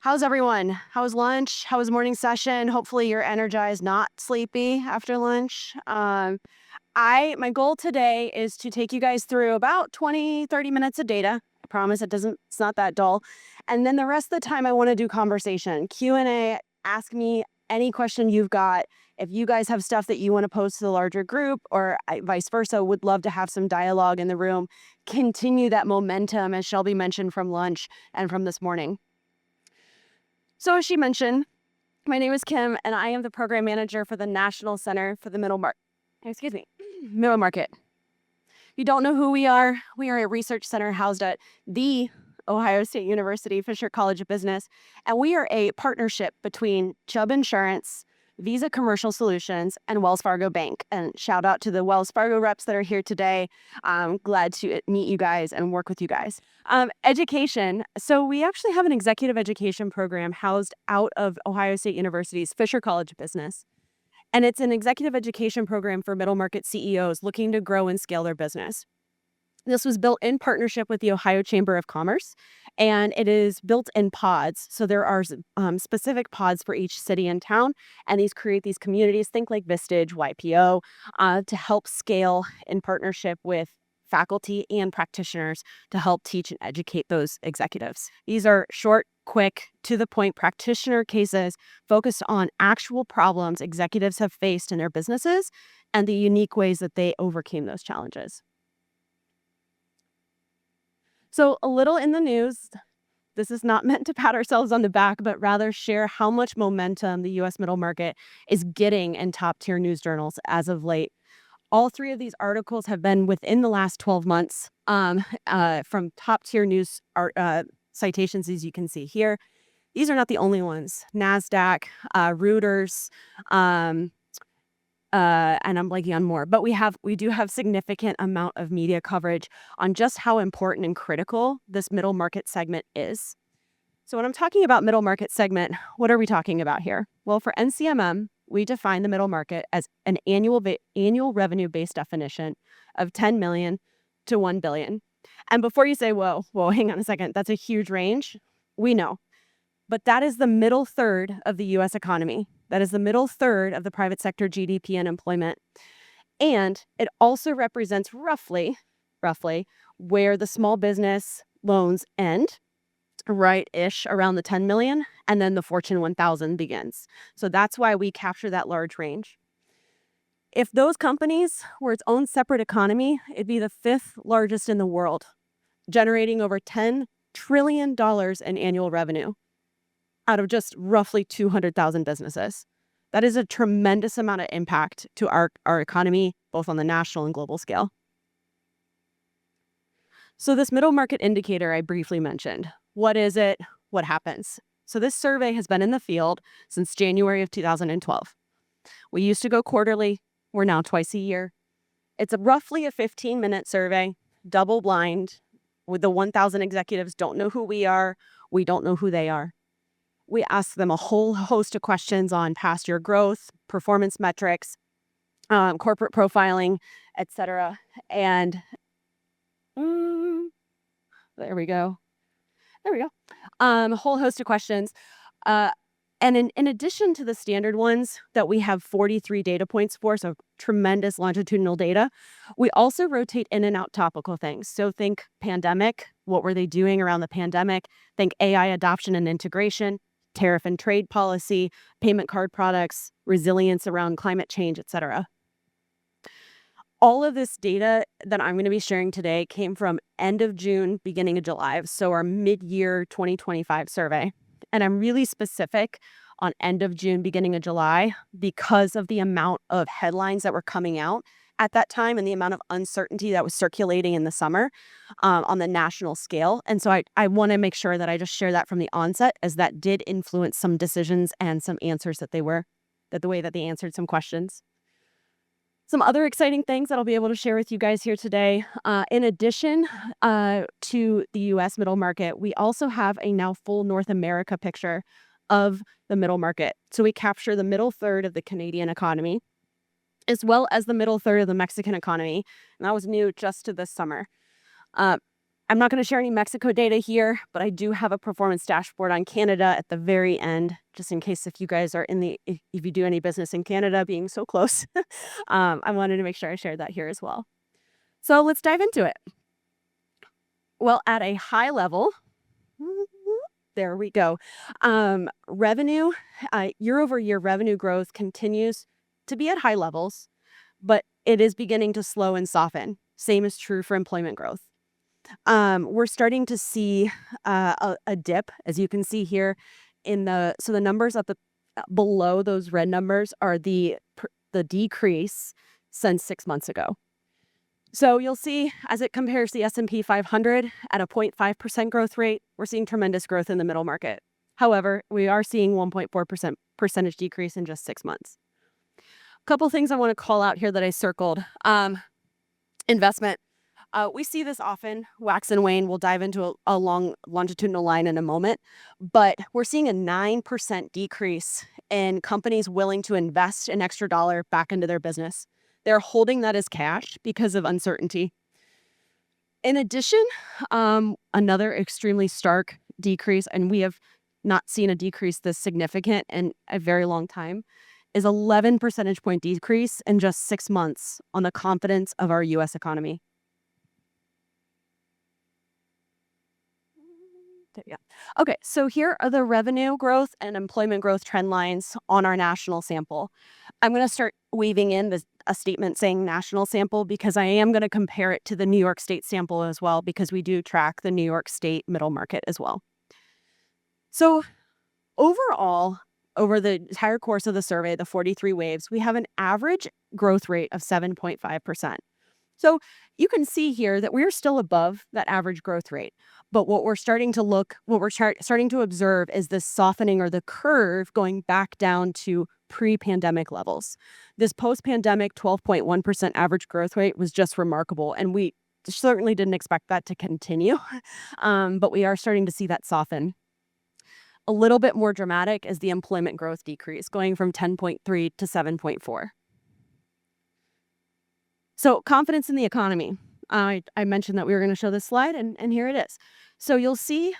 How's everyone? How was lunch? How was morning session? Hopefully you're energized, not sleepy after lunch. My goal today is to take you guys through about 20, 30 minutes of data. I promise it's not that dull. And then the rest of the time I want to do conversation, Q&A, ask me any question you've got. If you guys have stuff that you want to post to the larger group or vice versa, would love to have some dialogue in the room. Continue that momentum, as Shelby mentioned, from lunch and from this morning. So as she mentioned, my name is Kim, and I am the program manager for the National Center for the Middle Market. If you don't know who we are a research center housed at the Ohio State University Fisher College of Business, and we are a partnership between Chubb Insurance, Visa Commercial Solutions, and Wells Fargo Bank. And shout out to the Wells Fargo reps that are here today. I'm glad to meet you guys and work with you guys. Education. So we actually have an executive education program housed out of Ohio State University's Fisher College of Business. And it's an executive education program for middle market CEOs looking to grow and scale their business. This was built in partnership with the Ohio Chamber of Commerce, and it is built in pods. So there are specific pods for each city and town, and these create these communities, think like Vistage, YPO, to help scale in partnership with faculty and practitioners to help teach and educate those executives. These are short, quick, to the point practitioner cases focused on actual problems executives have faced in their businesses and the unique ways that they overcame those challenges. So a little in the news, this is not meant to pat ourselves on the back, but rather share how much momentum the U.S. middle market is getting in top-tier news journals as of late. All three of these articles have been within the last 12 months from top-tier news citations, as you can see here. These are not the only ones. NASDAQ, Reuters, and I'm blanking on more, but we do have significant amount of media coverage on just how important and critical this middle market segment is. So when I'm talking about middle market segment, what are we talking about here? Well, for NCMM, we define the middle market as an annual revenue-based definition of 10 million to 1 billion. And before you say, whoa, hang on a second, that's a huge range. We know. But that is the middle third of the U.S. economy. That is the middle third of the private sector GDP and employment. And it also represents roughly where the small business loans end, right-ish around the 10 million, and then the Fortune 1000 begins. So that's why we capture that large range. If those companies were its own separate economy, it'd be the fifth largest in the world, generating over $10 trillion in annual revenue out of just roughly 200,000 businesses. That is a tremendous amount of impact to our economy, both on the national and global scale. So this middle market indicator I briefly mentioned, what is it? What happens? So this survey has been in the field since January of 2012. We used to go quarterly. We're now twice a year. It's roughly a 15-minute survey, double blind, with the 1,000 executives don't know who we are. We don't know who they are. We ask them a whole host of questions on past year growth, performance metrics, corporate profiling, etc. And there we go. A whole host of questions. And in addition to the standard ones that we have 43 data points for, so tremendous longitudinal data, we also rotate in and out topical things. So think pandemic, what were they doing around the pandemic? Think AI adoption and integration, tariff and trade policy, payment card products, resilience around climate change, etc. All of this data that I'm going to be sharing today came from end of June, beginning of July, so our mid-year 2025 survey. And I'm really specific on end of June, beginning of July, because of the amount of headlines that were coming out at that time and the amount of uncertainty that was circulating in the summer on the national scale. And so I want to make sure that I just share that from the onset, as that did influence some decisions and some answers the way that they answered some questions. Some other exciting things that I'll be able to share with you guys here today. In addition to the U.S. middle market, we also have a now full North America picture of the middle market. So we capture the middle third of the Canadian economy, as well as the middle third of the Mexican economy. And that was new just to this summer. I'm not going to share any Mexico data here, but I do have a performance dashboard on Canada at the very end, just in case if you guys are if you do any business in Canada, being so close. I wanted to make sure I shared that here as well. So let's dive into it. Well, at a high level, there we go. Revenue, year-over-year revenue growth continues to be at high levels, but it is beginning to slow and soften. Same is true for employment growth. We're starting to see a dip, as you can see here so the numbers at the below those red numbers are the decrease since 6 months ago. So you'll see as it compares the S&P 500 at a 0.5% growth rate, we're seeing tremendous growth in the middle market. However, we are seeing 1.4% percentage decrease in just 6 months. A couple things I want to call out here that I circled. Investment. We see this often, wax and wane. We'll dive into a long longitudinal line in a moment, but we're seeing a 9% decrease in companies willing to invest an extra dollar back into their business. They're holding that as cash because of uncertainty. In addition, another extremely stark decrease, and we have not seen a decrease this significant in a very long time, is 11 percentage point decrease in just 6 months on the confidence of our U.S. economy. Yeah. Okay, so here are the revenue growth and employment growth trend lines on our national sample. I'm going to start weaving in a statement saying national sample because I am going to compare it to the New York State sample as well, because we do track the New York State middle market as well. So overall, over the entire course of the survey, the 43 waves, we have an average growth rate of 7.5%. So you can see here that we're still above that average growth rate. But what we're starting to observe is this softening or the curve going back down to pre-pandemic levels. This post-pandemic 12.1% average growth rate was just remarkable. And we certainly didn't expect that to continue. But we are starting to see that soften. A little bit more dramatic is the employment growth decrease, going from 10.3 to 7.4. So confidence in the economy. I mentioned that we were going to show this slide, and here it is. So you'll see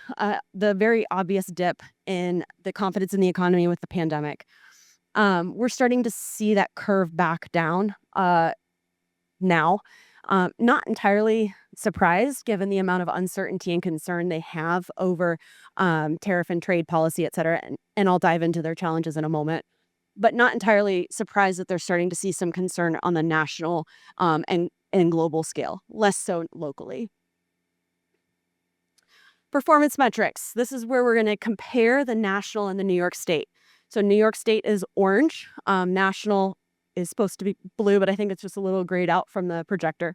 the very obvious dip in the confidence in the economy with the pandemic. We're starting to see that curve back down now. Not entirely surprised given the amount of uncertainty and concern they have over tariff and trade policy, et cetera. And I'll dive into their challenges in a moment. But not entirely surprised that they're starting to see some concern on the national and global scale, less so locally. Performance metrics. This is where we're going to compare the national and the New York State. So New York State is orange. National is supposed to be blue, but I think it's just a little grayed out from the projector.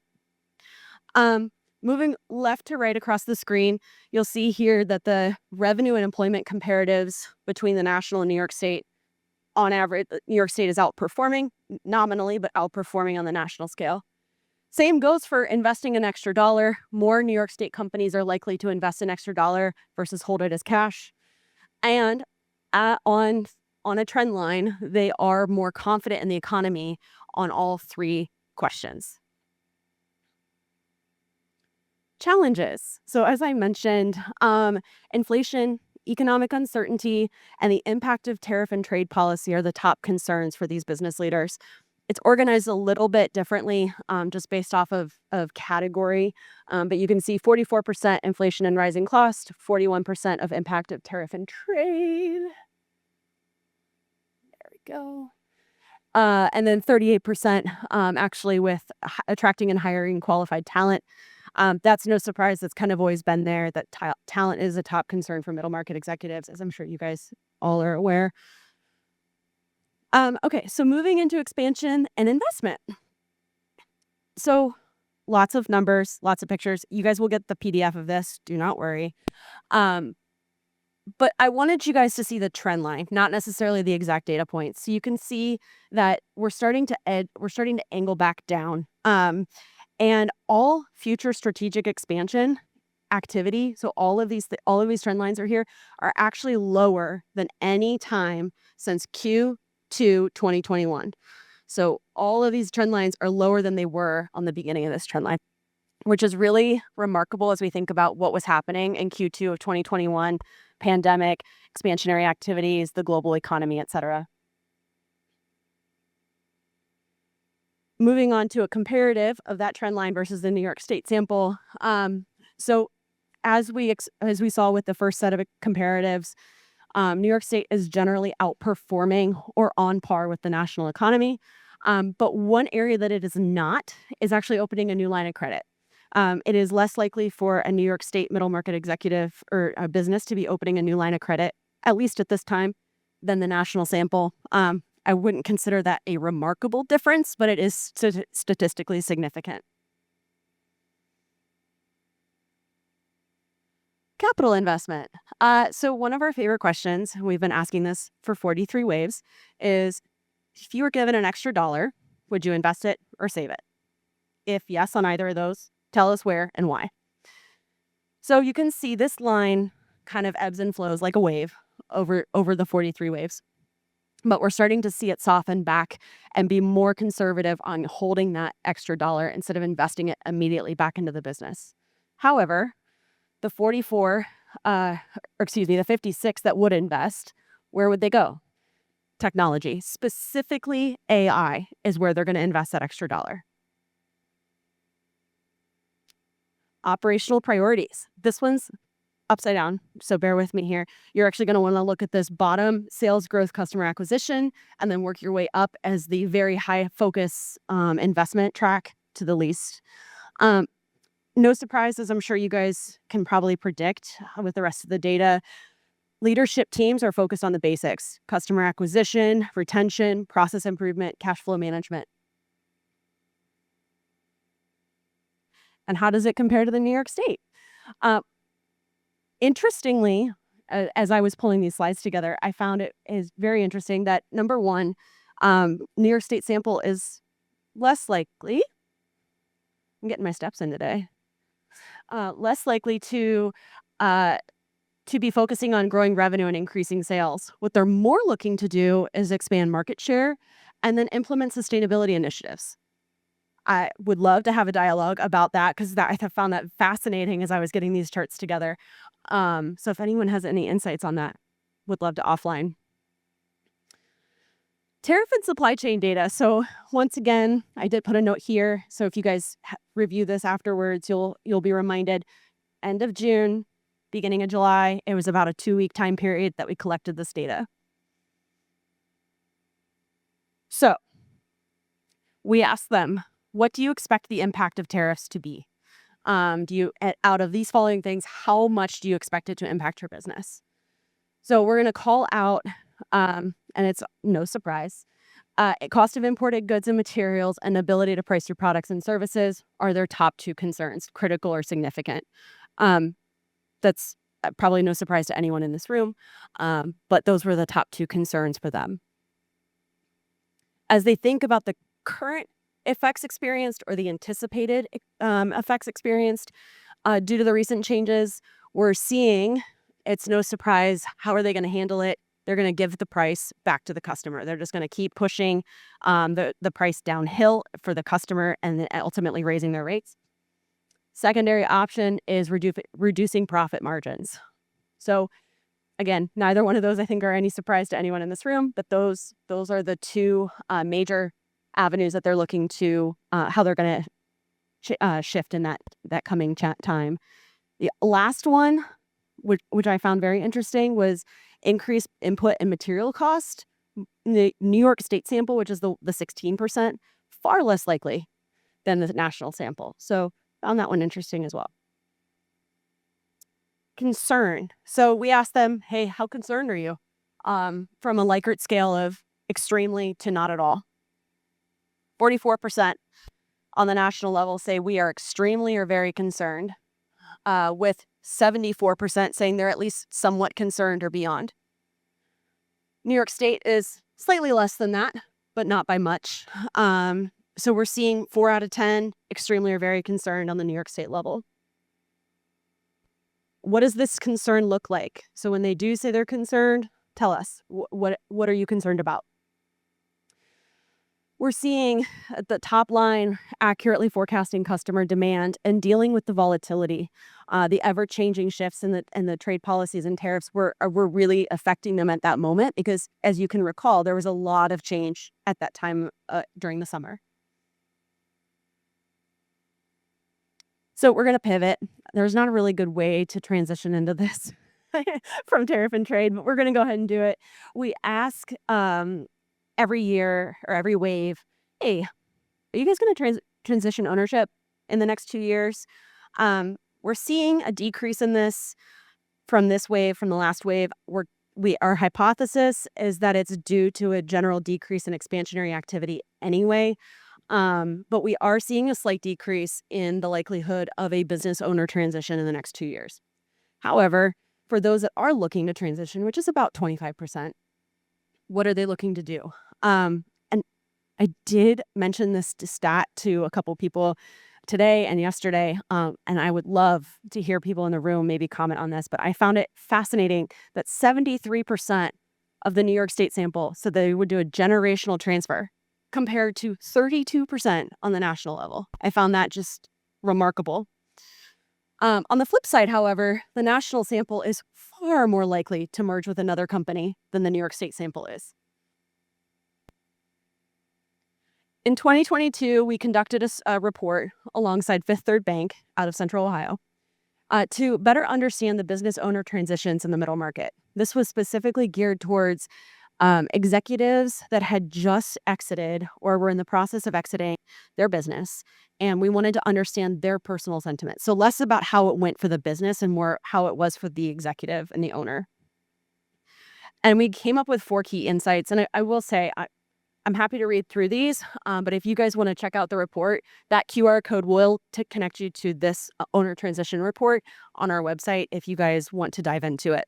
Moving left to right across the screen, you'll see here that the revenue and employment comparatives between the national and New York State, on average, New York State is outperforming nominally, but outperforming on the national scale. Same goes for investing an extra dollar. More New York State companies are likely to invest an extra dollar versus hold it as cash. And on a trend line, they are more confident in the economy on all three questions. Challenges. So as I mentioned, inflation, economic uncertainty, and the impact of tariff and trade policy are the top concerns for these business leaders. It's organized a little bit differently, just based off of category. But you can see 44% inflation and rising cost, 41% of impact of tariff and trade. There we go. And then 38% actually with attracting and hiring qualified talent. That's no surprise. That's kind of always been there, that talent is a top concern for middle market executives, as I'm sure you guys all are aware. Okay, so moving into expansion and investment. So lots of numbers, lots of pictures. You guys will get the PDF of this. Do not worry. But I wanted you guys to see the trend line, not necessarily the exact data points. So you can see that we're starting to angle back down. And all future strategic expansion activity, so all of these trend lines are here, are actually lower than any time since Q2 2021. So all of these trend lines are lower than they were on the beginning of this trend line. which is really remarkable as we think about what was happening in Q2 of 2021, pandemic, expansionary activities, the global economy, et cetera. Moving on to a comparative of that trend line versus the New York State sample. So as we saw with the first set of comparatives, New York State is generally outperforming or on par with the national economy. But one area that it is not is actually opening a new line of credit. It is less likely for a New York State middle market executive or a business to be opening a new line of credit, at least at this time, than the national sample. I wouldn't consider that a remarkable difference, but it is statistically significant. Capital investment. So one of our favorite questions, we've been asking this for 43 waves, is if you were given an extra $1, would you invest it or save it? If yes on either of those, tell us where and why. So you can see this line kind of ebbs and flows like a wave over the 43 waves. But we're starting to see it soften back and be more conservative on holding that extra $1 instead of investing it immediately back into the business. However, the 56 that would invest, where would they go? Technology, specifically AI, is where they're going to invest that extra $1. Operational priorities. This one's upside down, so bear with me here. You're actually going to want to look at this bottom, sales growth, customer acquisition, and then work your way up as the very high focus investment track to the least. No surprises, I'm sure you guys can probably predict with the rest of the data. Leadership teams are focused on the basics: customer acquisition, retention, process improvement, cash flow management. And how does it compare to the New York State? Interestingly, as I was pulling these slides together, I found it is very interesting that number one, New York State sample is less likely. I'm getting my steps in today. Less likely to be focusing on growing revenue and increasing sales. What they're more looking to do is expand market share and then implement sustainability initiatives. I would love to have a dialogue about that because I found that fascinating as I was getting these charts together. So if anyone has any insights on that, would love to offline. Tariff and supply chain data. So once again, I did put a note here. So if you guys review this afterwards, you'll be reminded. End of June, beginning of July, it was about a 2-week time period that we collected this data. So we asked them, what do you expect the impact of tariffs to be? Out of these following things, how much do you expect it to impact your business? So we're going to call out, and it's no surprise, cost of imported goods and materials and ability to price your products and services are their top 2 concerns, critical or significant. That's probably no surprise to anyone in this room, but those were the top 2 concerns for them. As they think about the current effects experienced or the anticipated effects experienced due to the recent changes, we're seeing, it's no surprise, how are they going to handle it? They're going to give the price back to the customer. They're just going to keep pushing the price downhill for the customer and then ultimately raising their rates. Secondary option is reducing profit margins. So again, neither one of those I think are any surprise to anyone in this room, but those are the 2 major avenues that they're looking to how they're going to shift in that coming time. The last one, which I found very interesting, was increased input and material cost. The New York State sample, which is the 16%, far less likely than the national sample. So found that one interesting as well. Concern. So we asked them, hey, how concerned are you? From a Likert scale of extremely to not at all. 44% on the national level say we are extremely or very concerned, with 74% saying they're at least somewhat concerned or beyond. New York State is slightly less than that, but not by much. So we're seeing 4 out of 10 extremely or very concerned on the New York State level. What does this concern look like? So when they do say they're concerned, tell us, what are you concerned about? We're seeing at the top line accurately forecasting customer demand and dealing with the volatility, the ever-changing shifts in the trade policies and tariffs were really affecting them at that moment because, as you can recall, there was a lot of change at that time during the summer. So we're going to pivot. There's not a really good way to transition into this from tariff and trade, but we're going to go ahead and do it. We ask every year or every wave, hey, are you guys going to transition ownership in the next 2 years? We're seeing a decrease in this from this wave, from the last wave. Our hypothesis is that it's due to a general decrease in expansionary activity anyway. But we are seeing a slight decrease in the likelihood of a business owner transition in the next 2 years. However, for those that are looking to transition, which is about 25%, what are they looking to do? And I did mention this stat to a couple people today and yesterday, and I would love to hear people in the room maybe comment on this, but I found it fascinating that 73% of the New York State sample said they would do a generational transfer compared to 32% on the national level. I found that just remarkable. On the flip side, however, the national sample is far more likely to merge with another company than the New York State sample is. In 2022, we conducted a report alongside Fifth Third Bank out of Central Ohio to better understand the business owner transitions in the middle market. This was specifically geared towards executives that had just exited or were in the process of exiting their business, and we wanted to understand their personal sentiment. So less about how it went for the business and more how it was for the executive and the owner. And we came up with 4 key insights. And I will say, I'm happy to read through these, but if you guys want to check out the report, that QR code will connect you to this owner transition report on our website if you guys want to dive into it.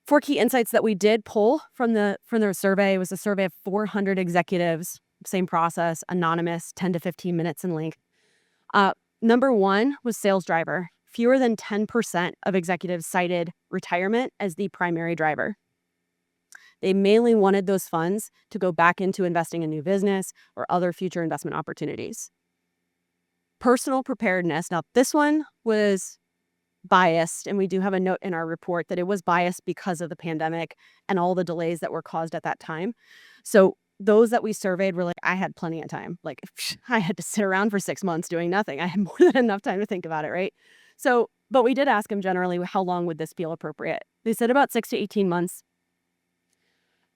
4 key insights that we did pull from the survey was a survey of 400 executives, same process, anonymous, 10 to 15 minutes in length. Number 1 was sales driver. Fewer than 10% of executives cited retirement as the primary driver. They mainly wanted those funds to go back into investing in new business or other future investment opportunities. Personal preparedness. Now, this one was biased, and we do have a note in our report that it was biased because of the pandemic and all the delays that were caused at that time. So those that we surveyed were like, I had plenty of time. Like, I had to sit around for 6 months doing nothing. I had more than enough time to think about it, right? So, but we did ask them generally, how long would this feel appropriate? They said about 6 to 18 months.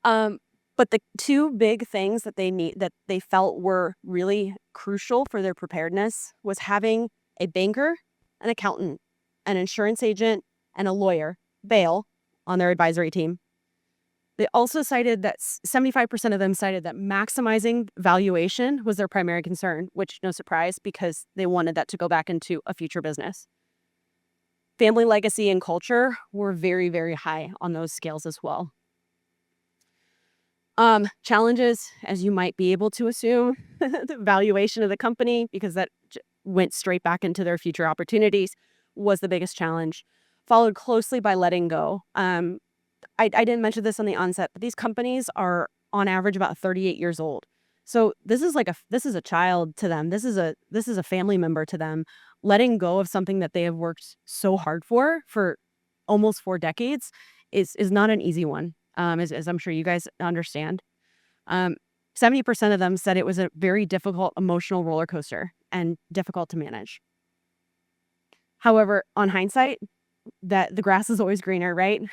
But the 2 big things that they felt were really crucial for their preparedness was having a banker, an accountant, an insurance agent, and a lawyer bail on their advisory team. They also cited that 75% of them cited that maximizing valuation was their primary concern, which no surprise because they wanted that to go back into a future business. Family legacy and culture were very, very high on those scales as well. Challenges, as you might be able to assume, the valuation of the company, because that went straight back into their future opportunities, was the biggest challenge, followed closely by letting go. I didn't mention this on the onset, but these companies are on average about 38 years old. So this is a child to them. This is a family member to them. Letting go of something that they have worked so hard for almost 4 decades is not an easy one. As I'm sure you guys understand. 70% of them said it was a very difficult emotional roller coaster and difficult to manage. However, on hindsight, that the grass is always greener, right?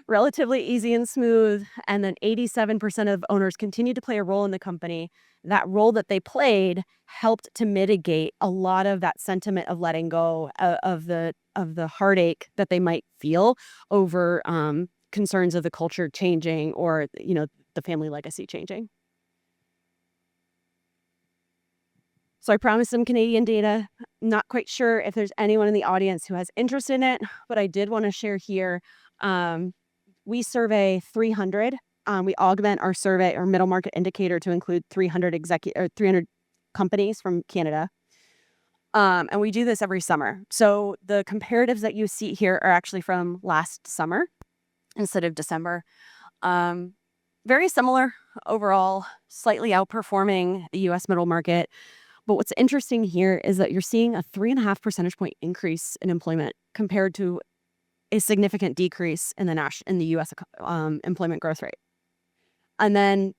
Relatively easy and smooth. And then 87% of owners continued to play a role in the company. That role that they played helped to mitigate a lot of that sentiment of letting go of the heartache that they might feel over concerns of the culture changing or, the family legacy changing. So I promised some Canadian data. Not quite sure if there's anyone in the audience who has interest in it, but I did want to share here. We survey 300. We augment our survey, our middle market indicator, to include 300 companies from Canada. And we do this every summer. So the comparatives that you see here are actually from last summer instead of December. Very similar. overall slightly outperforming the U.S. middle market. But what's interesting here is that you're seeing a 3.5 percentage point increase in employment compared to a significant decrease in the U.S. Employment growth rate. And then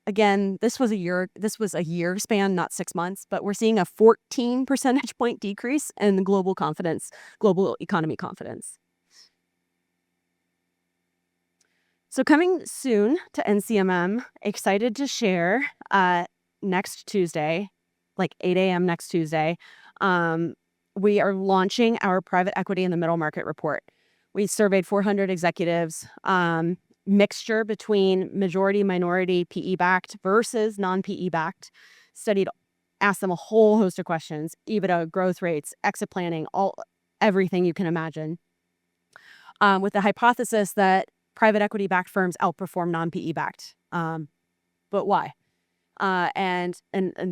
again, this was a year span, not 6 months, but we're seeing a 14 percentage point decrease in global economy confidence. So coming soon to NCMM, excited to share next Tuesday, like 8 a.m. next Tuesday, we are launching our private equity in the middle market report. We surveyed 400 executives, mixture between majority, minority, PE-backed versus non-PE-backed, asked them a whole host of questions, EBITDA, growth rates, exit planning, everything you can imagine, with the hypothesis that private equity-backed firms outperform non-PE-backed. But why? And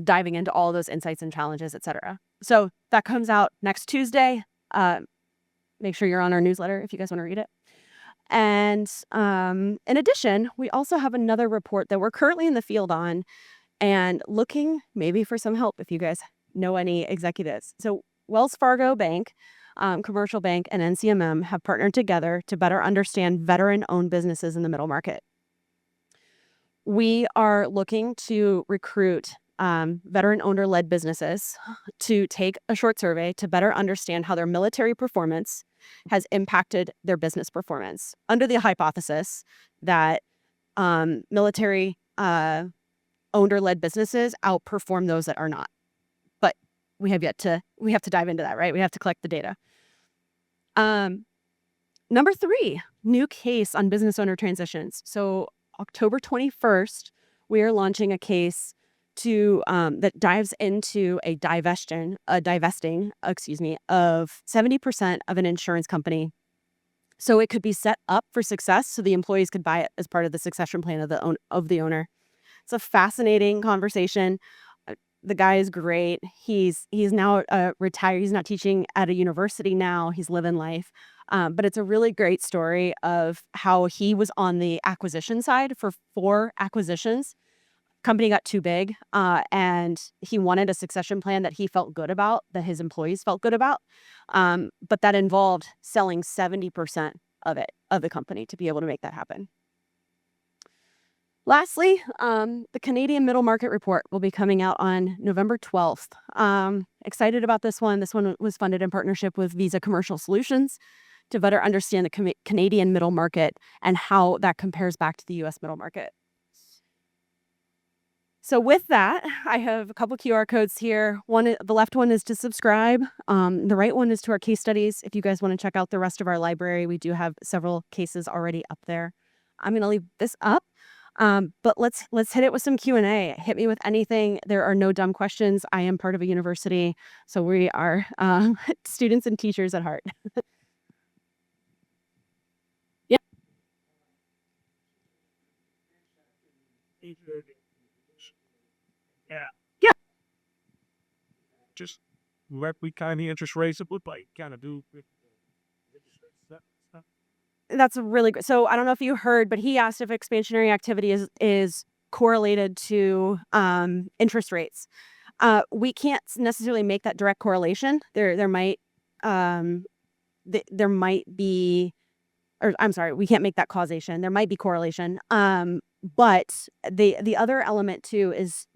diving into all those insights and challenges, et cetera. So that comes out next Tuesday. Make sure you're on our newsletter if you guys want to read it. And in addition, we also have another report that we're currently in the field on and looking maybe for some help if you guys know any executives. So Wells Fargo Bank, Commercial Bank, and NCMM have partnered together to better understand veteran-owned businesses in the middle market. We are looking to recruit veteran owner-led businesses to take a short survey to better understand how their military performance has impacted their business performance, under the hypothesis that military owner-led businesses outperform those that are not. But we have to dive into that, right? We have to collect the data. Number 3, new case on business owner transitions. So October 21st, we are launching a case that dives into a divesting of 70% of an insurance company. So it could be set up for success, so the employees could buy it as part of the succession plan of the owner. It's a fascinating conversation. The guy is great. He's now retired. He's not teaching at a university now. He's living life. But it's a really great story of how he was on the acquisition side for 4 acquisitions. Company got too big, and he wanted a succession plan that he felt good about, that his employees felt good about. But that involved selling 70% of the company to be able to make that happen. Lastly, the Canadian Middle Market Report will be coming out on November 12th. Excited about this one. This one was funded in partnership with Visa Commercial Solutions to better understand the Canadian middle market and how that compares back to the U.S. middle market. So with that, I have a couple QR codes here. The left one is to subscribe. The right one is to our case studies. If you guys want to check out the rest of our library, we do have several cases already up there. I'm going to leave this up. But let's hit it with some Q&A. Hit me with anything. There are no dumb questions. I am part of a university, so we are students and teachers at heart. Yeah. Yeah. Just what kind of interest rates it would like, kind of do. That's really good. So I don't know if you heard, but he asked if expansionary activity is correlated to interest rates. We can't necessarily make that direct correlation. There might be, or I'm sorry, we can't make that causation. There might be correlation. But the other element too is,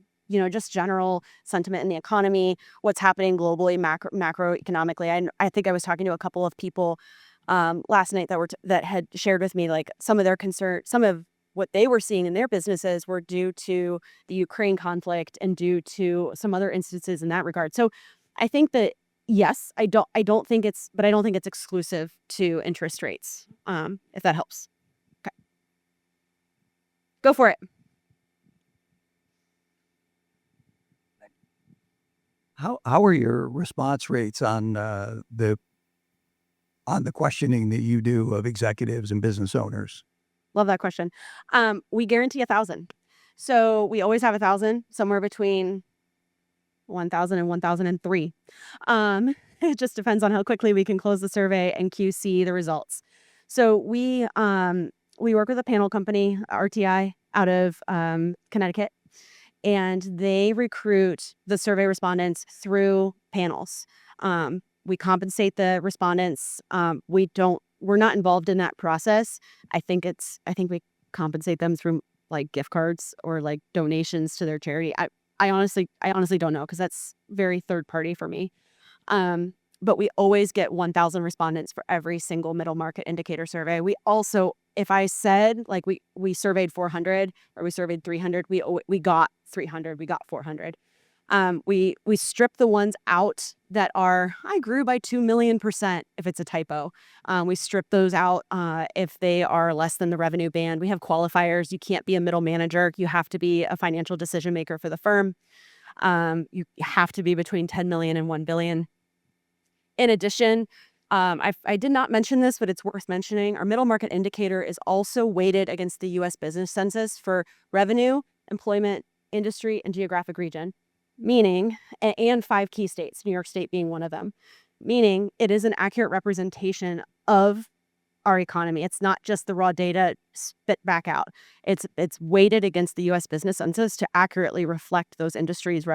just general sentiment in the economy, what's happening globally, macroeconomically. I think I was talking to a couple of people last night that had shared with me, like, some of their concern, some of what they were seeing in their businesses were due to the Ukraine conflict and due to some other instances in that regard. So I think that, yes, I don't think it's exclusive to interest rates. If that helps. Okay. Go for it. How are your response rates on the questioning that you do of executives and business owners? Love that question. We guarantee 1,000. So we always have 1,000, somewhere between 1,000 and 1,003. It just depends on how quickly we can close the survey and QC the results. So we work with a panel company, RTI, out of Connecticut, and they recruit the survey respondents through panels. We compensate the respondents. We're not involved in that process. I think we compensate them through like gift cards or like donations to their charity. I honestly don't know, because that's very third party for me. But we always get 1,000 respondents for every single middle market indicator survey. We also, if I said like we surveyed 400 or we surveyed 300, we got 300, we got 400. We strip the ones out that are, I grew by 2 million% if it's a typo. We strip those out if they are less than the revenue band. We have qualifiers. You can't be a middle manager. You have to be a financial decision maker for the firm. You have to be between 10 million and 1 billion. In addition, I did not mention this, but it's worth mentioning. Our middle market indicator is also weighted against the U.S. business census for revenue, employment, industry, and geographic region, meaning, and 5 key states, New York State being one of them, meaning it is an accurate representation of our economy. It's not just the raw data spit back out. It's weighted against the U.S. business census to accurately reflect those industries,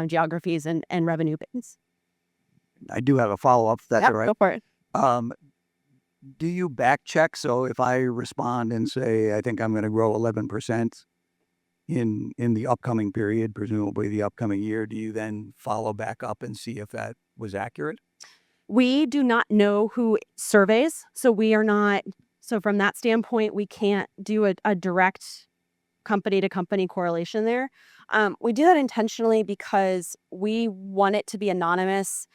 geographies, and revenue bands. I do have a follow-up, if that's all right. Go for it. Do you back check? So if I respond and say, I think I'm going to grow 11% in the upcoming period, presumably the upcoming year, do you then follow back up and see if that was accurate? We do not know who surveys, so we are not. So from that standpoint, we can't do a direct company-to-company correlation there. We do that intentionally because we want it to be anonymous,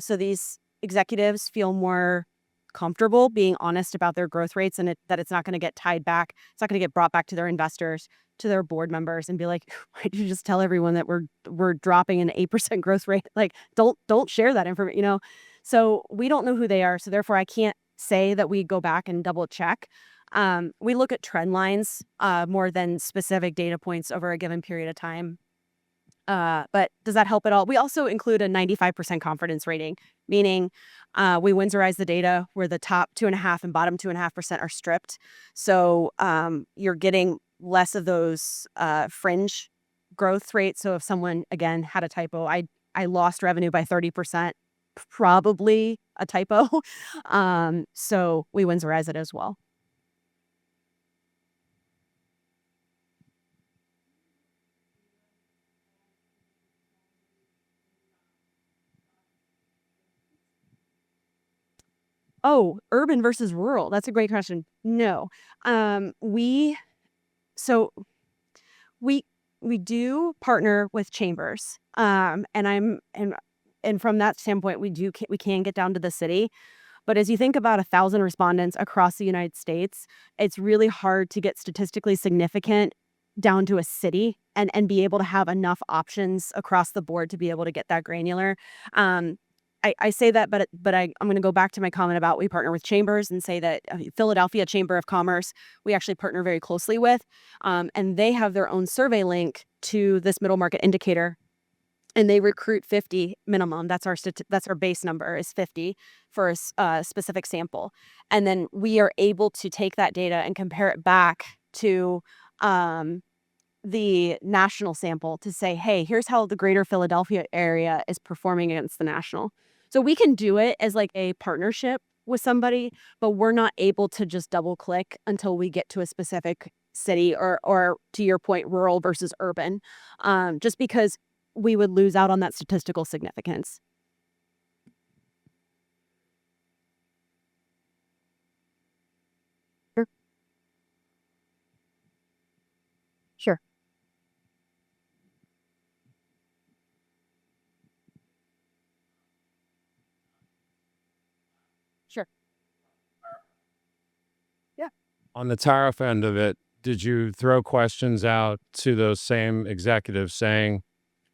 so these executives feel more comfortable being honest about their growth rates, and that it's not going to get tied back. It's not going to get brought back to their investors, to their board members, and be like, why did you just tell everyone that we're dropping an 8% growth rate? Like, don't share that information, So we don't know who they are, so therefore I can't say that we go back and double check. We look at trend lines more than specific data points over a given period of time. But does that help at all? We also include a 95% confidence rating, meaning we Winsorize the data where the top 2.5% and bottom 2.5% are stripped. So you're getting less of those fringe growth rates. So if someone, again, had a typo, I lost revenue by 30%, probably a typo. So we Winsorize it as well. Oh, urban versus rural. That's a great question. No. We do partner with chambers. And from that standpoint, we can get down to the city. But as you think about 1,000 respondents across the United States, it's really hard to get statistically significant down to a city and be able to have enough options across the board to be able to get that granular. I say that, but I'm going to go back to my comment about we partner with chambers and say that Philadelphia Chamber of Commerce, we actually partner very closely with, and they have their own survey link to this middle market indicator, and they recruit 50 minimum. That's our base number is 50 for a specific sample, and then we are able to take that data and compare it back to the national sample to say, hey, here's how the greater Philadelphia area is performing against the national. So we can do it as like a partnership with somebody, but we're not able to just double click until we get to a specific city or to your point, rural versus urban, just because we would lose out on that statistical significance. Sure. Sure. Yeah. On the tariff end of it, did you throw questions out to those same executives saying,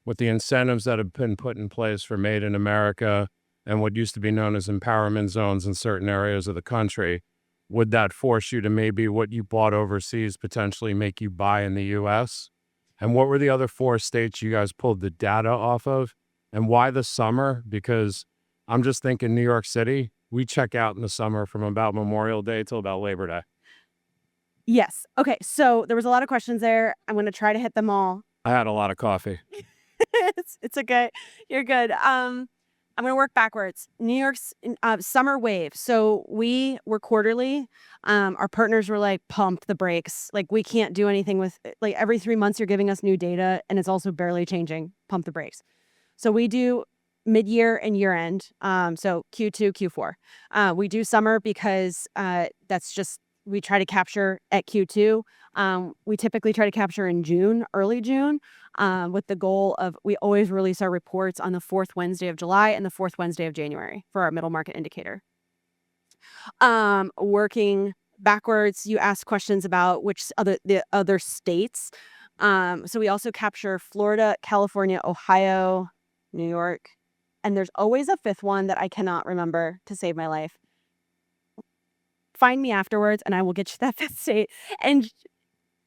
with the incentives that have been put in place for Made in America and what used to be known as empowerment zones in certain areas of the country, would that force you to maybe what you bought overseas potentially make you buy in the U.S.? And what were the other 4 states you guys pulled the data off of? And why the summer? Because I'm just thinking New York City, we check out in the summer from about Memorial Day till about Labor Day. Yes. Okay. So there was a lot of questions there. I'm going to try to hit them all. I had a lot of coffee. It's okay. You're good. I'm going to work backwards. New York's summer wave. So we were quarterly. Our partners were like, pump the brakes. Like, we can't do anything with it. Like, every 3 months you're giving us new data and it's also barely changing. Pump the brakes. So we do mid-year and year-end. So Q2, Q4. We do summer because that's just, we try to capture at Q2. We typically try to capture in June, early June, with the goal of, we always release our reports on the 4th Wednesday of July and the 4th Wednesday of January for our middle market indicator. Working backwards, you asked questions about the other states. So we also capture Florida, California, Ohio, New York, and there's always a 5th one that I cannot remember to save my life. Find me afterwards and I will get you that 5th state. And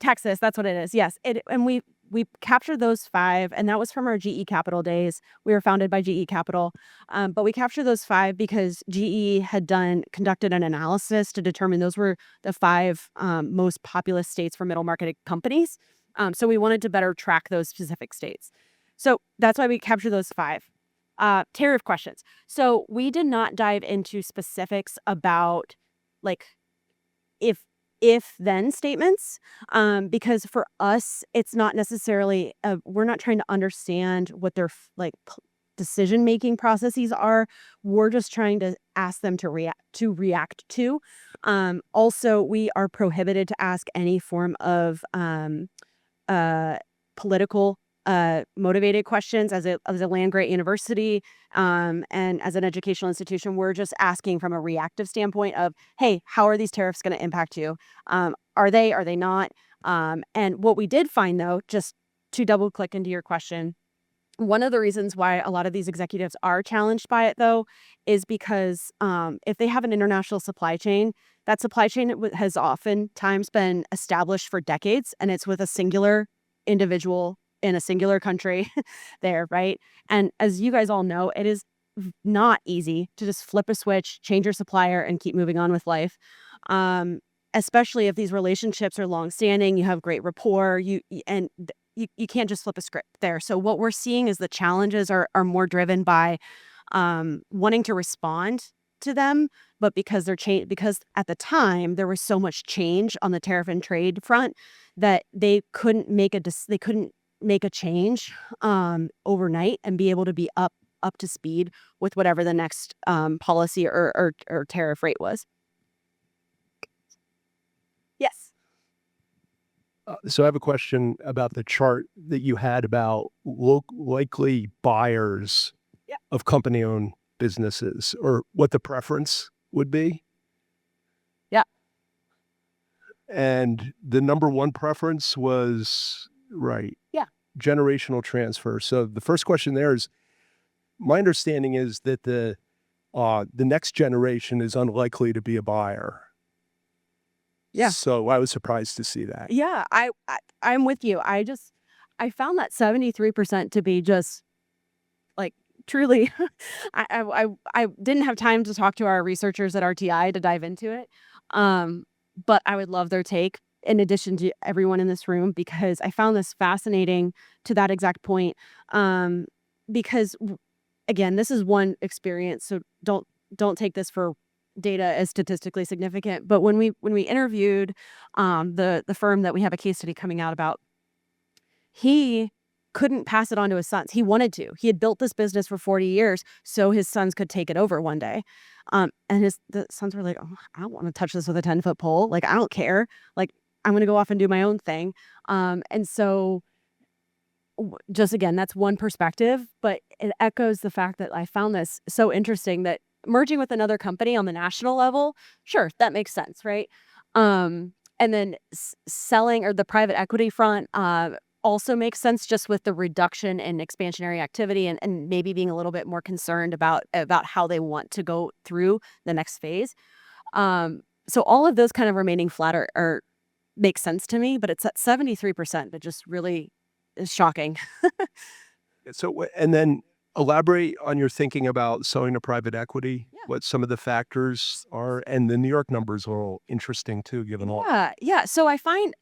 Texas, that's what it is. Yes. And we captured those 5, and that was from our GE Capital days. We were founded by GE Capital. But we captured those 5 because GE had conducted an analysis to determine those were the 5 most populous states for middle market companies. So we wanted to better track those specific states. So that's why we captured those 5. Tariff questions. So we did not dive into specifics about like if then statements, because for us it's not necessarily we're not trying to understand what their decision making processes are. We're just trying to ask them to react to. Also, we are prohibited to ask any form of political motivated questions as a land grant university, and as an educational institution. We're just asking from a reactive standpoint of, hey, how are these tariffs going to impact you? Are they not? And what we did find, though, just to double click into your question, one of the reasons why a lot of these executives are challenged by it, though, is because if they have an international supply chain, that supply chain has oftentimes been established for decades, and it's with a singular individual in a singular country there, right? And as you guys all know, it is not easy to just flip a switch, change your supplier, and keep moving on with life. Especially if these relationships are longstanding, you have great rapport, you can't just flip a script there. So what we're seeing is the challenges are more driven by wanting to respond to them, but because at the time there was so much change on the tariff and trade front that they couldn't make a change overnight and be able to be up to speed with whatever the next policy or tariff rate was. Yes. So I have a question about the chart that you had about likely buyers Yeah. of company-owned businesses, or what the preference would be. Yeah. And the number 1 preference was, right, Yeah. generational transfer. So the first question there is, my understanding is that the next generation is unlikely to be a buyer. Yeah. So I was surprised to see that. Yeah, I'm with you. I found that 73% to be just like truly. I didn't have time to talk to our researchers at RTI to dive into it, but I would love their take in addition to everyone in this room, because I found this fascinating to that exact point. Because again, this is one experience, so don't take this for data as statistically significant. But when we interviewed the firm that we have a case study coming out about, he couldn't pass it on to his sons. He wanted to. He had built this business for 40 years so his sons could take it over one day. And the sons were like, oh, I don't want to touch this with a 10-foot pole. Like, I don't care. Like, I'm going to go off and do my own thing. And so just again, that's one perspective, but it echoes the fact that I found this so interesting that merging with another company on the national level, sure, that makes sense, right? And then selling, or the private equity front, also makes sense, just with the reduction in expansionary activity and maybe being a little bit more concerned about how they want to go through the next phase. So all of those kind of remaining flat are make sense to me, but it's at 73% that just really is shocking. So, and then elaborate on your thinking about selling to private equity, Yeah. what some of the factors are, and the New York numbers are all interesting too, given all. Yeah. So I find,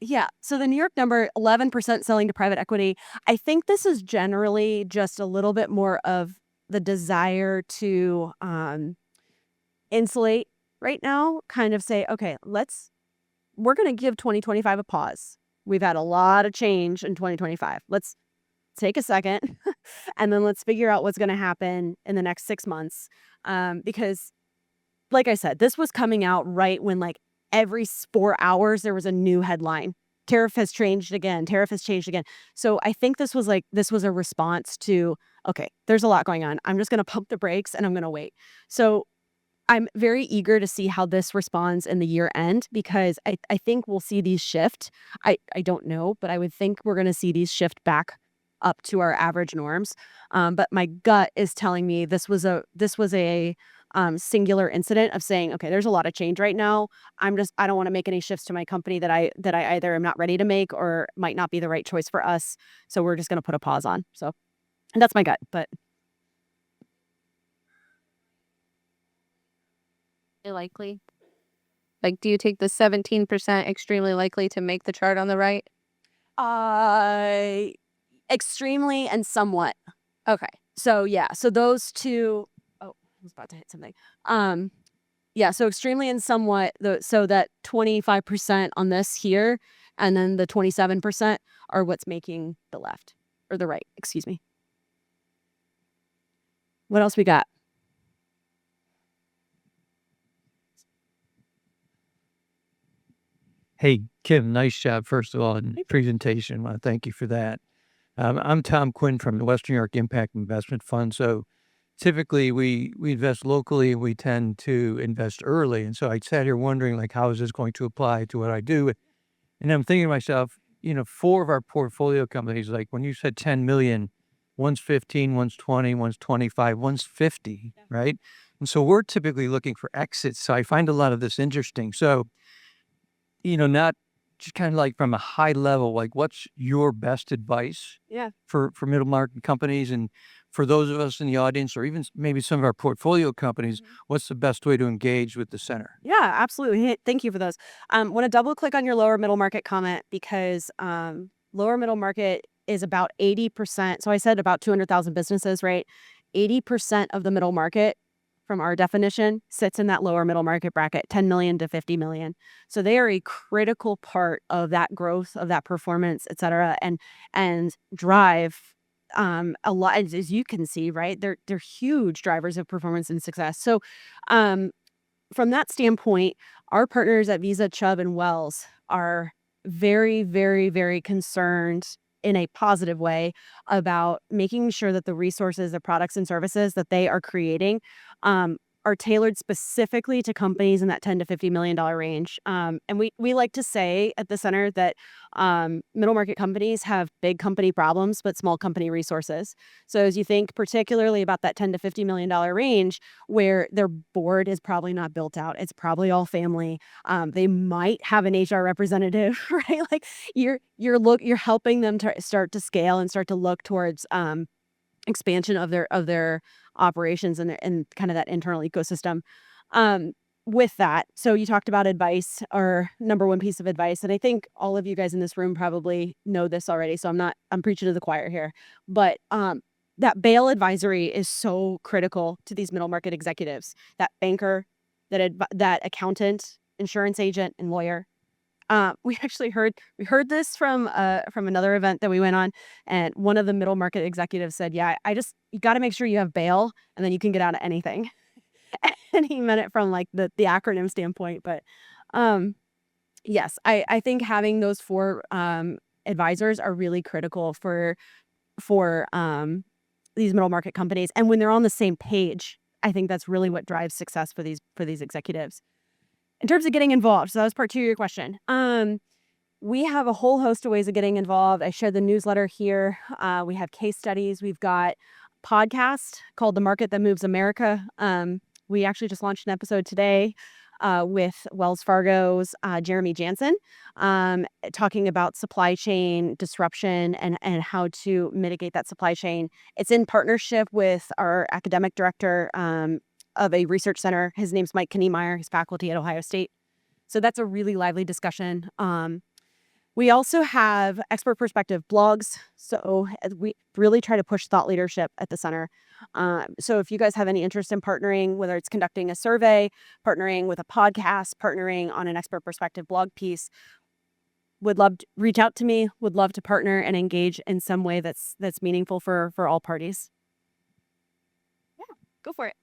so the New York number, 11% selling to private equity. I think this is generally just a little bit more of the desire to insulate right now, kind of say, okay, we're going to give 2025 a pause. We've had a lot of change in 2025. Let's take a second and then let's figure out what's going to happen in the next 6 months. Because like I said, this was coming out right when like every 4 hours there was a new headline. Tariff has changed again. Tariff has changed again. So I think this was a response to, okay, there's a lot going on. I'm just going to pump the brakes and I'm going to wait. So I'm very eager to see how this responds in the year end, because I think we'll see these shift. I don't know, but I would think we're going to see these shift back up to our average norms. But my gut is telling me this was a singular incident of saying, okay, there's a lot of change right now. I don't want to make any shifts to my company that I either am not ready to make or might not be the right choice for us. So we're just going to put a pause on. So that's my gut, but Likely. Like, do you take the 17% extremely likely to make the chart on the right? extremely and somewhat. Okay. So so those two, oh, I was about to hit something. So extremely and somewhat, so that 25% on this here, and then the 27% are what's making the left, or the right, excuse me. What else we got? Hey, Kim, nice job, first of all, in the presentation. I want to thank you for that. I'm Tom Quinn from the Western New York Impact Investment Fund. So typically we invest locally and we tend to invest early. And so I sat here wondering, like, how is this going to apply to what I do? And I'm thinking to myself, 4 of our portfolio companies, like when you said 10 million, one's 15, one's 20, one's 25, one's 50, right? And so we're typically looking for exits. So I find a lot of this interesting. So not just kind of like from a high level, like what's your best advice for middle market companies? And for those of us in the audience, or even maybe some of our portfolio companies, what's the best way to engage with the center? Yeah, absolutely. Hey, thank you for those. Want to double click on your lower middle market comment, because lower middle market is about 80%. So I said about 200,000 businesses, right? 80% of the middle market, from our definition, sits in that lower middle market bracket, 10 million to 50 million. So they are a critical part of that growth, of that performance, et cetera, and drive a lot, as you can see, right? They're huge drivers of performance and success. So from that standpoint, our partners at Visa, Chubb, and Wells are very, very, very concerned in a positive way about making sure that the resources, the products and services that they are creating are tailored specifically to companies in that $10 to $50 million range. And we like to say at the center that middle market companies have big company problems, but small company resources. So as you think particularly about that $10 to $50 million range, where their board is probably not built out, it's probably all family. They might have an HR representative, right? Like you're helping them to start to scale and start to look towards expansion of their operations and kind of that internal ecosystem. With that, so you talked about advice, or number one piece of advice, and I think all of you guys in this room probably know this already, so I'm preaching to the choir here, but that bail advisory is so critical to these middle market executives. That banker, that accountant, insurance agent, and lawyer. We heard this from another event that we went on, and one of the middle market executives said, "Yeah, you got to make sure you have bail, and then you can get out of anything." And he meant it from like the acronym standpoint, but yes, I think having those 4 advisors are really critical for these middle market companies, and when they're on the same page, I think that's really what drives success for these executives. In terms of getting involved, so that was part 2 of your question. We have a whole host of ways of getting involved. I shared the newsletter here. We have case studies. We've got a podcast called The Market That Moves America. We actually just launched an episode today. with Wells Fargo's Jeremy Jansen, talking about supply chain disruption and how to mitigate that supply chain. It's in partnership with our academic director of a research center. His name's Mike Kniemeyer. He's faculty at Ohio State. So that's a really lively discussion. We also have expert perspective blogs. So we really try to push thought leadership at the center. So if you guys have any interest in partnering, whether it's conducting a survey, partnering with a podcast, partnering on an expert perspective blog piece, would love to reach out to me, would love to partner and engage in some way that's meaningful for all parties. Yeah, go for it.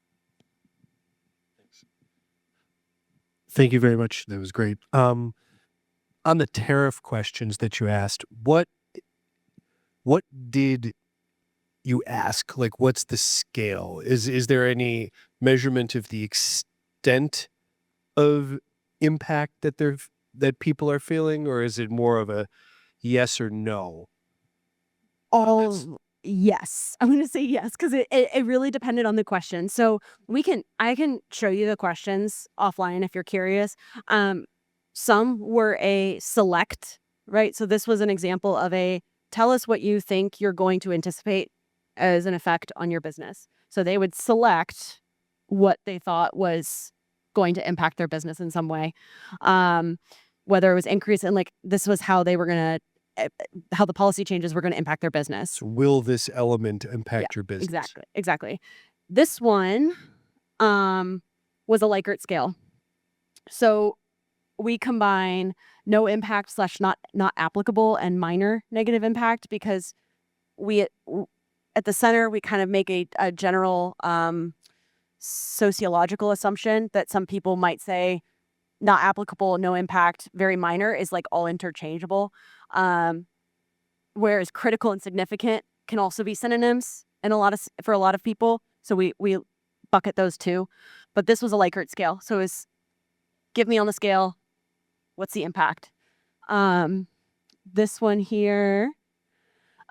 Thank you very much. That was great. On the tariff questions that you asked, what did you ask? Like, what's the scale? Is there any measurement of the extent of impact that people are feeling, or is it more of a yes or no? Yes. I'm going to say yes because it really depended on the question. So I can show you the questions offline if you're curious. Some were a select, right? So this was an example of tell us what you think you're going to anticipate as an effect on your business. So they would select what they thought was going to impact their business in some way. Whether it was increase and this was how they were going to, how the policy changes were going to impact their business. So will this element impact your business? Exactly. This one was a Likert scale. So we combine no impact / not applicable and minor negative impact because we at the center we kind of make a general sociological assumption that some people might say not applicable, no impact, very minor is all interchangeable. Whereas critical and significant can also be synonyms for a lot of people. So we bucket those two. But this was a Likert scale. So it's give me on the scale, what's the impact? This one here,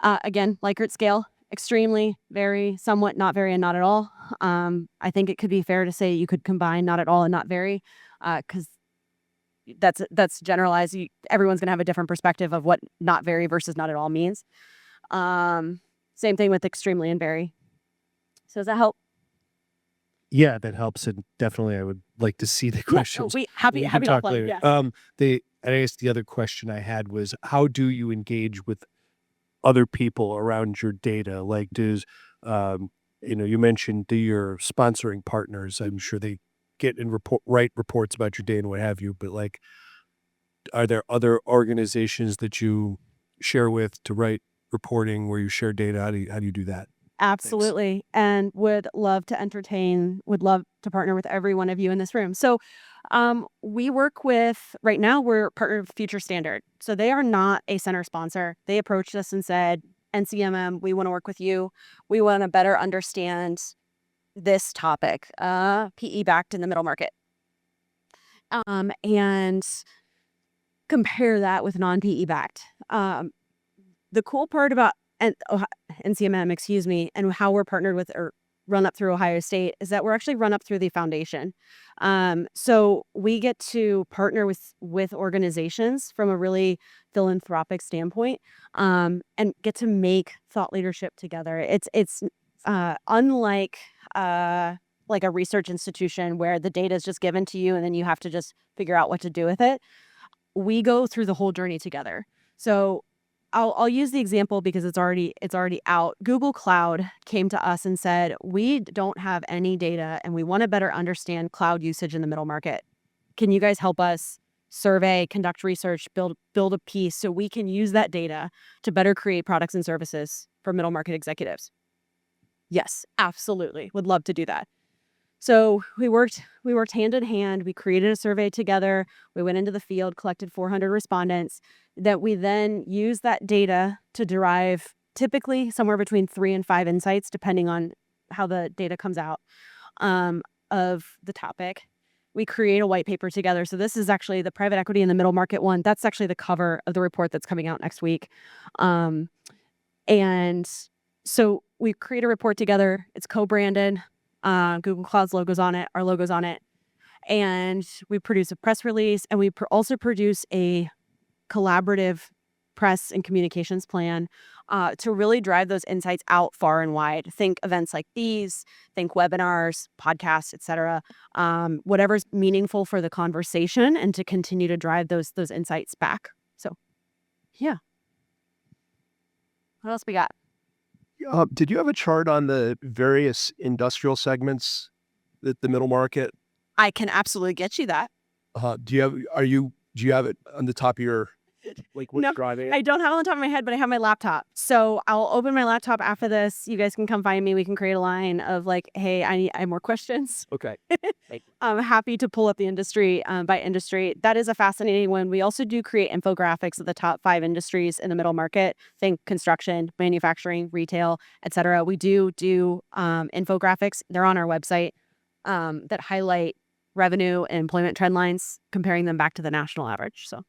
again, Likert scale, extremely, very, somewhat, not very, and not at all. I think it could be fair to say you could combine not at all and not very, because that's generalized. Everyone's going to have a different perspective of what not very versus not at all means. Same thing with extremely and very. So does that help? Yeah, that helps, and definitely I would like to see the questions. Happy We can to talk offline, later. yes. I guess the other question I had was, how do you engage with other people around your data? Like, does you mentioned your sponsoring partners. I'm sure they get and write reports about your data and what have you. But are there other organizations that you share with to write reporting where you share data? How do you do that? Absolutely. And would love to partner with every one of you in this room. So we work with, right now, we're partnered with Future Standard. So they are not a center sponsor. They approached us and said, NCMM, we want to work with you. We want to better understand this topic, PE backed in the middle market. And compare that with non-PE backed. The cool part about NCMM, and how we're partnered with or run up through Ohio State is that we're actually run up through the foundation. So we get to partner with organizations from a really philanthropic standpoint, and get to make thought leadership together. It's unlike a research institution where the data is just given to you and then you have to just figure out what to do with it. We go through the whole journey together. So I'll use the example because it's already out. Google Cloud came to us and said, we don't have any data and we want to better understand cloud usage in the middle market. Can you guys help us survey, conduct research, build a piece so we can use that data to better create products and services for middle market executives? Yes, absolutely. Would love to do that. So we worked hand in hand. We created a survey together. We went into the field, collected 400 respondents that we then used that data to derive typically somewhere between 3 and 5 insights, depending on how the data comes out, of the topic. We create a white paper together. So this is actually the private equity in the middle market one. That's actually the cover of the report that's coming out next week. And so we create a report together. It's co-branded. Google Cloud's logo's on it, our logo's on it. and we produce a press release, and we also produce a collaborative press and communications plan to really drive those insights out far and wide. Think events like these, think webinars, podcasts, etc. Whatever's meaningful for the conversation, and to continue to drive those insights back. So, yeah. What else we got? Did you have a chart on the various industrial segments that the middle market? I can absolutely get you that. Do you have it on the top of your like what's No, driving it? I don't have it on the top of my head, but I have my laptop. So I'll open my laptop after this. You guys can come find me. We can create a line of like, hey, I have more questions. Okay. I'm happy to pull up the industry by industry. That is a fascinating one. We also do create infographics of the top 5 industries in the middle market. Think construction, manufacturing, retail, etc. We do infographics. They're on our website that highlight revenue and employment trend lines, comparing them back to the national average. So.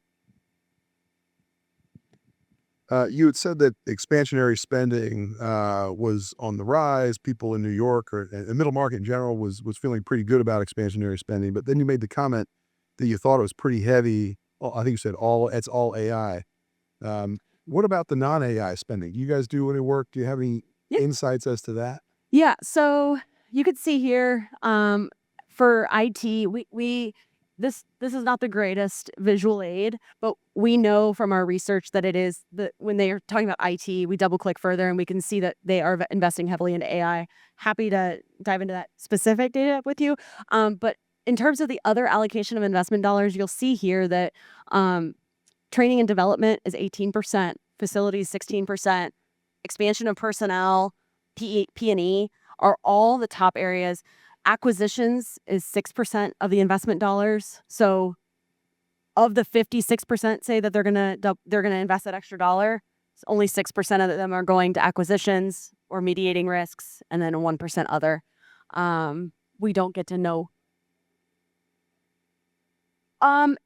You had said that expansionary spending was on the rise. People in New York or the middle market in general was feeling pretty good about expansionary spending. But then you made the comment that you thought it was pretty heavy. I think you said it's all AI. What about the non-AI spending? Do you guys do any work? Do you have any insights as to that? Yeah. So you could see here for IT, this is not the greatest visual aid, but we know from our research that it is that when they are talking about IT, we double click further and we can see that they are investing heavily into AI. Happy to dive into that specific data with you. But in terms of the other allocation of investment dollars, you'll see here that training and development is 18%, facilities 16%, expansion of personnel, P&E are all the top areas. Acquisitions is 6% of the investment dollars. So of the 56% say that they're gonna invest that extra dollar, only 6% of them are going to acquisitions or mediating risks, and then 1% other. We don't get to know.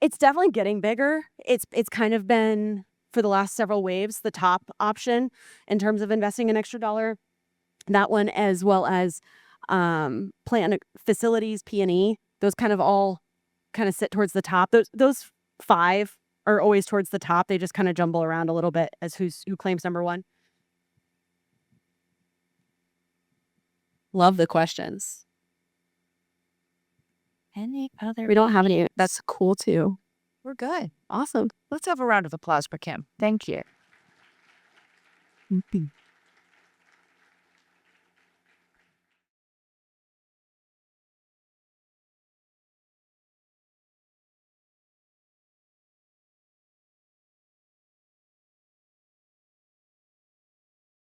It's definitely getting bigger. It's kind of been, for the last several waves, the top option in terms of investing an extra dollar. That one, as well as plant facilities, P&E, those kind of all kind of sit towards the top. Those 5 are always towards the top. They just kind of jumble around a little bit as who claims number 1. Love the questions. Any other? We don't have any. That's cool too. We're good. Awesome. Let's have a round of applause for Kim. Thank you.